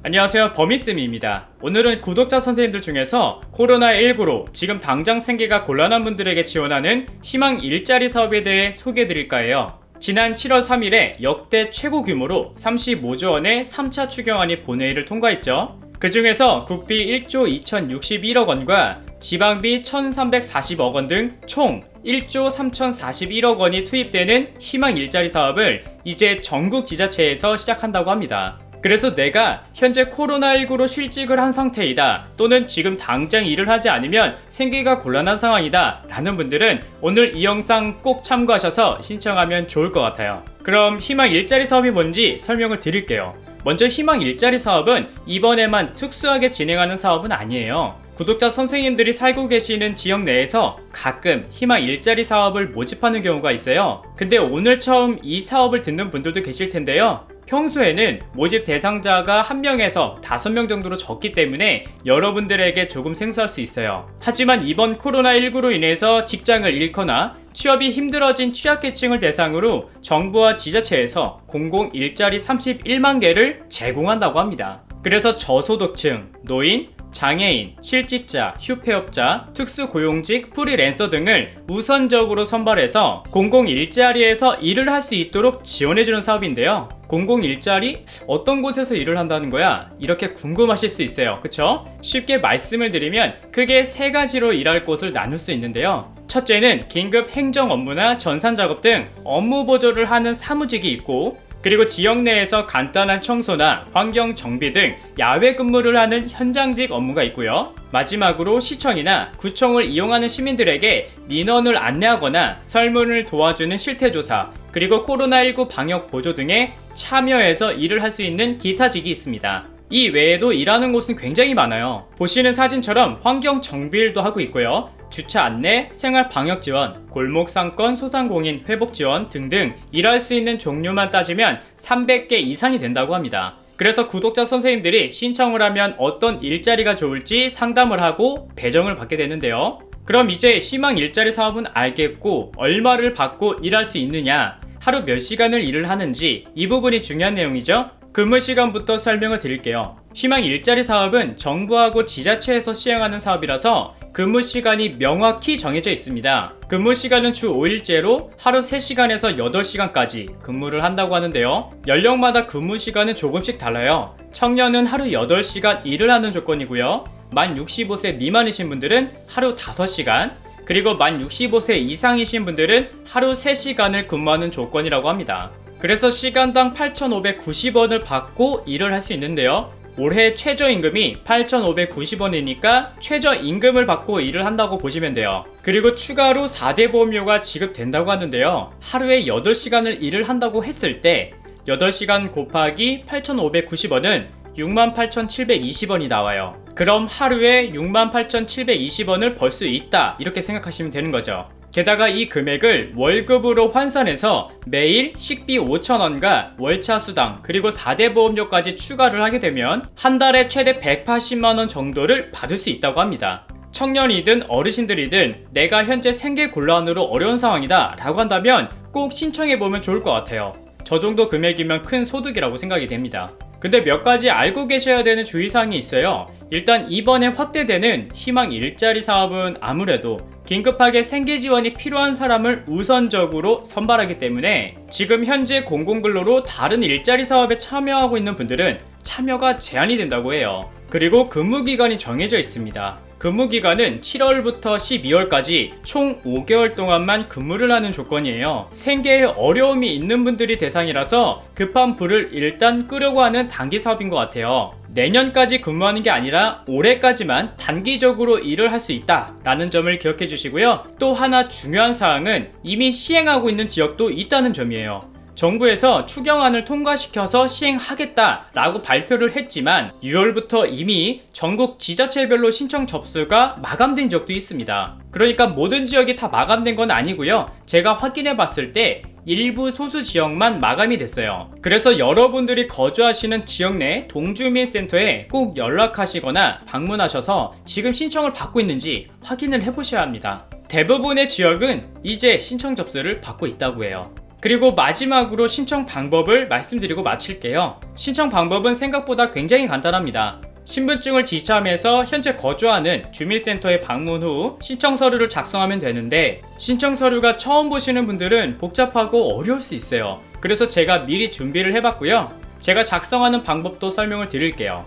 안녕하세요, 버미쌤입니다. 오늘은 구독자 선생님들 중에서 코로나19로 지금 당장 생계가 곤란한 분들에게 지원하는 희망 일자리 사업에 대해 소개해드릴까 해요. 지난 7월 3일에 역대 최고 규모로 35조 원의 3차 추경안이 본회의를 통과했죠. 그 중에서 국비 1조 2061억 원과 지방비 1340억 원 등 총 1조 3041억 원이 투입되는 희망 일자리 사업을 이제 전국 지자체에서 시작한다고 합니다. 그래서 내가 현재 코로나19로 실직을 한 상태이다, 또는 지금 당장 일을 하지 않으면 생계가 곤란한 상황이다 라는 분들은 오늘 이 영상 꼭 참고하셔서 신청하면 좋을 것 같아요. 그럼 희망 일자리 사업이 뭔지 설명을 드릴게요. 먼저 희망 일자리 사업은 이번에만 특수하게 진행하는 사업은 아니에요. 구독자 선생님들이 살고 계시는 지역 내에서 가끔 희망 일자리 사업을 모집하는 경우가 있어요. 근데 오늘 처음 이 사업을 듣는 분들도 계실 텐데요. 평소에는 모집 대상자가 1명에서 5명 정도로 적기 때문에 여러분들에게 조금 생소할 수 있어요. 하지만 이번 코로나19로 인해서 직장을 잃거나 취업이 힘들어진 취약계층을 대상으로 정부와 지자체에서 공공 일자리 31만 개를 제공한다고 합니다. 그래서 저소득층, 노인, 장애인, 실직자, 휴폐업자, 특수고용직, 프리랜서 등을 우선적으로 선발해서 공공 일자리에서 일을 할 수 있도록 지원해주는 사업인데요. 공공 일자리? 어떤 곳에서 일을 한다는 거야? 이렇게 궁금하실 수 있어요. 그쵸? 쉽게 말씀을 드리면 크게 3가지로 일할 곳을 나눌 수 있는데요. 첫째는 긴급 행정 업무나 전산 작업 등 업무 보조를 하는 사무직이 있고, 그리고 지역 내에서 간단한 청소나 환경 정비 등 야외 근무를 하는 현장직 업무가 있고요. 마지막으로 시청이나 구청을 이용하는 시민들에게 민원을 안내하거나 설문을 도와주는 실태조사, 그리고 코로나19 방역 보조 등에 참여해서 일을 할 수 있는 기타직이 있습니다. 이 외에도 일하는 곳은 굉장히 많아요. 보시는 사진처럼 환경 정비일도 하고 있고요. 주차 안내, 생활 방역 지원, 골목 상권 소상공인 회복 지원 등등 일할 수 있는 종류만 따지면 300개 이상이 된다고 합니다. 그래서 구독자 선생님들이 신청을 하면 어떤 일자리가 좋을지 상담을 하고 배정을 받게 되는데요. 그럼 이제 희망 일자리 사업은 알겠고, 얼마를 받고 일할 수 있느냐, 하루 몇 시간을 일을 하는지, 이 부분이 중요한 내용이죠. 근무 시간부터 설명을 드릴게요. 희망 일자리 사업은 정부하고 지자체에서 시행하는 사업이라서 근무 시간이 명확히 정해져 있습니다. 근무 시간은 주 5일제로 하루 3시간에서 8시간까지 근무를 한다고 하는데요. 연령마다 근무 시간은 조금씩 달라요. 청년은 하루 8시간 일을 하는 조건이고요. 만 65세 미만이신 분들은 하루 5시간, 그리고 만 65세 이상이신 분들은 하루 3시간을 근무하는 조건이라고 합니다. 그래서 시간당 8,590원을 받고 일을 할 수 있는데요. 올해 최저임금이 8,590원이니까 최저임금을 받고 일을 한다고 보시면 돼요. 그리고 추가로 4대 보험료가 지급된다고 하는데요. 하루에 8시간을 일을 한다고 했을 때 8시간 곱하기 8,590원은 68,720원이 나와요. 그럼 하루에 68,720원을 벌 수 있다, 이렇게 생각하시면 되는 거죠. 게다가 이 금액을 월급으로 환산해서 매일 식비 5,000원과 월차 수당, 그리고 4대 보험료까지 추가를 하게 되면 한 달에 최대 180만원 정도를 받을 수 있다고 합니다. 청년이든 어르신들이든 내가 현재 생계 곤란으로 어려운 상황이다 라고 한다면 꼭 신청해보면 좋을 것 같아요. 저 정도 금액이면 큰 소득이라고 생각이 됩니다. 근데 몇 가지 알고 계셔야 되는 주의사항이 있어요. 일단 이번에 확대되는 희망 일자리 사업은 아무래도 긴급하게 생계 지원이 필요한 사람을 우선적으로 선발하기 때문에 지금 현재 공공근로로 다른 일자리 사업에 참여하고 있는 분들은 참여가 제한이 된다고 해요. 그리고 근무기간이 정해져 있습니다. 근무기간은 7월부터 12월까지 총 5개월 동안만 근무를 하는 조건이에요. 생계에 어려움이 있는 분들이 대상이라서 급한 불을 일단 끄려고 하는 단기 사업인 것 같아요. 내년까지 근무하는 게 아니라 올해까지만 단기적으로 일을 할 수 있다 라는 점을 기억해 주시고요. 또 하나 중요한 사항은 이미 시행하고 있는 지역도 있다는 점이에요. 정부에서 추경안을 통과시켜서 시행하겠다라고 발표를 했지만 6월부터 이미 전국 지자체별로 신청 접수가 마감된 적도 있습니다. 그러니까 모든 지역이 다 마감된 건 아니고요. 제가 확인해 봤을 때 일부 소수 지역만 마감이 됐어요. 그래서 여러분들이 거주하시는 지역 내 동주민센터에 꼭 연락하시거나 방문하셔서 지금 신청을 받고 있는지 확인을 해보셔야 합니다. 대부분의 지역은 이제 신청 접수를 받고 있다고 해요. 그리고 마지막으로 신청 방법을 말씀드리고 마칠게요. 신청 방법은 생각보다 굉장히 간단합니다. 신분증을 지참해서 현재 거주하는 주민센터에 방문 후 신청 서류를 작성하면 되는데, 신청 서류가 처음 보시는 분들은 복잡하고 어려울 수 있어요. 그래서 제가 미리 준비를 해봤고요. 제가 작성하는 방법도 설명을 드릴게요.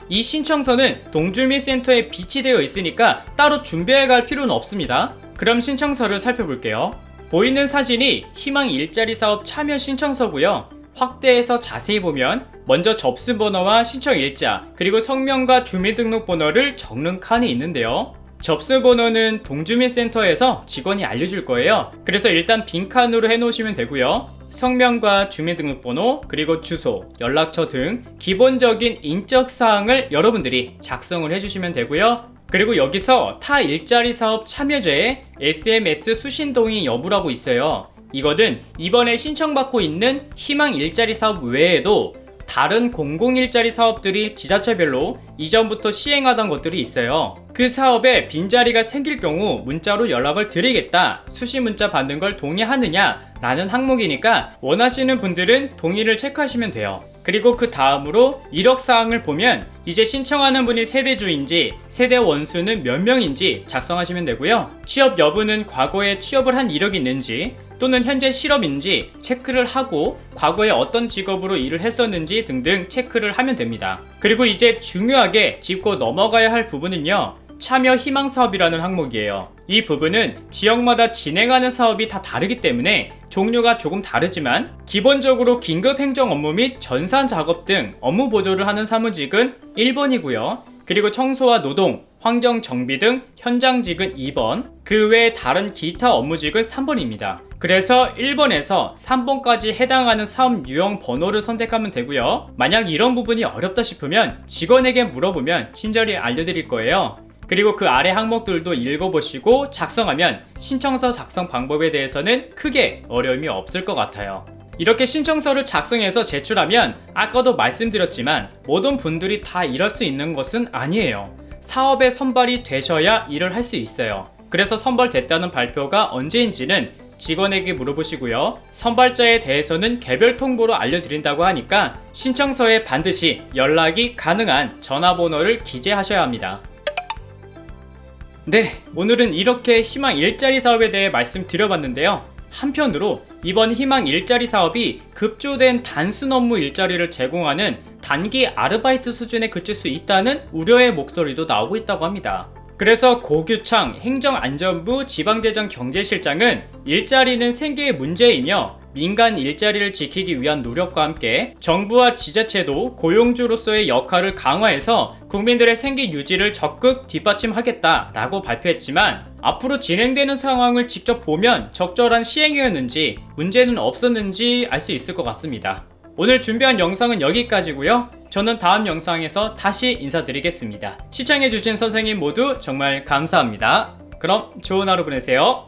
이 신청서는 동주민센터에 비치되어 있으니까 따로 준비해 갈 필요는 없습니다. 그럼 신청서를 살펴볼게요. 보이는 사진이 희망 일자리 사업 참여 신청서고요. 확대해서 자세히 보면 먼저 접수 번호와 신청 일자, 그리고 성명과 주민등록번호를 적는 칸이 있는데요. 접수 번호는 동주민센터에서 직원이 알려줄 거예요. 그래서 일단 빈칸으로 해놓으시면 되고요. 성명과 주민등록번호, 그리고 주소, 연락처 등 기본적인 인적사항을 여러분들이 작성을 해주시면 되고요. 그리고 여기서 타 일자리 사업 참여자의 SMS 수신 동의 여부라고 있어요. 이거는 이번에 신청받고 있는 희망 일자리 사업 외에도 다른 공공일자리 사업들이 지자체별로 이전부터 시행하던 것들이 있어요. 그 사업에 빈자리가 생길 경우 문자로 연락을 드리겠다, 수신 문자 받는 걸 동의하느냐 라는 항목이니까 원하시는 분들은 동의를 체크하시면 돼요. 그리고 그 다음으로 이력사항을 보면 이제 신청하는 분이 세대주인지, 세대 원수는 몇 명인지 작성하시면 되고요. 취업 여부는 과거에 취업을 한 이력이 있는지 또는 현재 실업인지 체크를 하고 과거에 어떤 직업으로 일을 했었는지 등등 체크를 하면 됩니다. 그리고 이제 중요하게 짚고 넘어가야 할 부분은요, 참여 희망 사업이라는 항목이에요. 이 부분은 지역마다 진행하는 사업이 다 다르기 때문에 종류가 조금 다르지만, 기본적으로 긴급 행정 업무 및 전산 작업 등 업무 보조를 하는 사무직은 1번이고요. 그리고 청소와 노동, 환경 정비 등 현장직은 2번, 그 외에 다른 기타 업무직은 3번입니다. 그래서 1번에서 3번까지 해당하는 사업 유형 번호를 선택하면 되고요. 만약 이런 부분이 어렵다 싶으면 직원에게 물어보면 친절히 알려드릴 거예요. 그리고 그 아래 항목들도 읽어보시고 작성하면 신청서 작성 방법에 대해서는 크게 어려움이 없을 것 같아요. 이렇게 신청서를 작성해서 제출하면 아까도 말씀드렸지만 모든 분들이 다 일할 수 있는 것은 아니에요. 사업에 선발이 되셔야 일을 할 수 있어요. 그래서 선발됐다는 발표가 언제인지는 직원에게 물어보시고요. 선발자에 대해서는 개별 통보로 알려드린다고 하니까 신청서에 반드시 연락이 가능한 전화번호를 기재하셔야 합니다. 네, 오늘은 이렇게 희망 일자리 사업에 대해 말씀드려봤는데요. 한편으로 이번 희망 일자리 사업이 급조된 단순 업무 일자리를 제공하는 단기 아르바이트 수준에 그칠 수 있다는 우려의 목소리도 나오고 있다고 합니다. 그래서 고규창 행정안전부 지방재정경제실장은 일자리는 생계의 문제이며 민간 일자리를 지키기 위한 노력과 함께 정부와 지자체도 고용주로서의 역할을 강화해서 국민들의 생계 유지를 적극 뒷받침하겠다라고 발표했지만, 앞으로 진행되는 상황을 직접 보면 적절한 시행이었는지 문제는 없었는지 알 수 있을 것 같습니다. 오늘 준비한 영상은 여기까지고요. 저는 다음 영상에서 다시 인사드리겠습니다. 시청해주신 선생님 모두 정말 감사합니다. 그럼 좋은 하루 보내세요.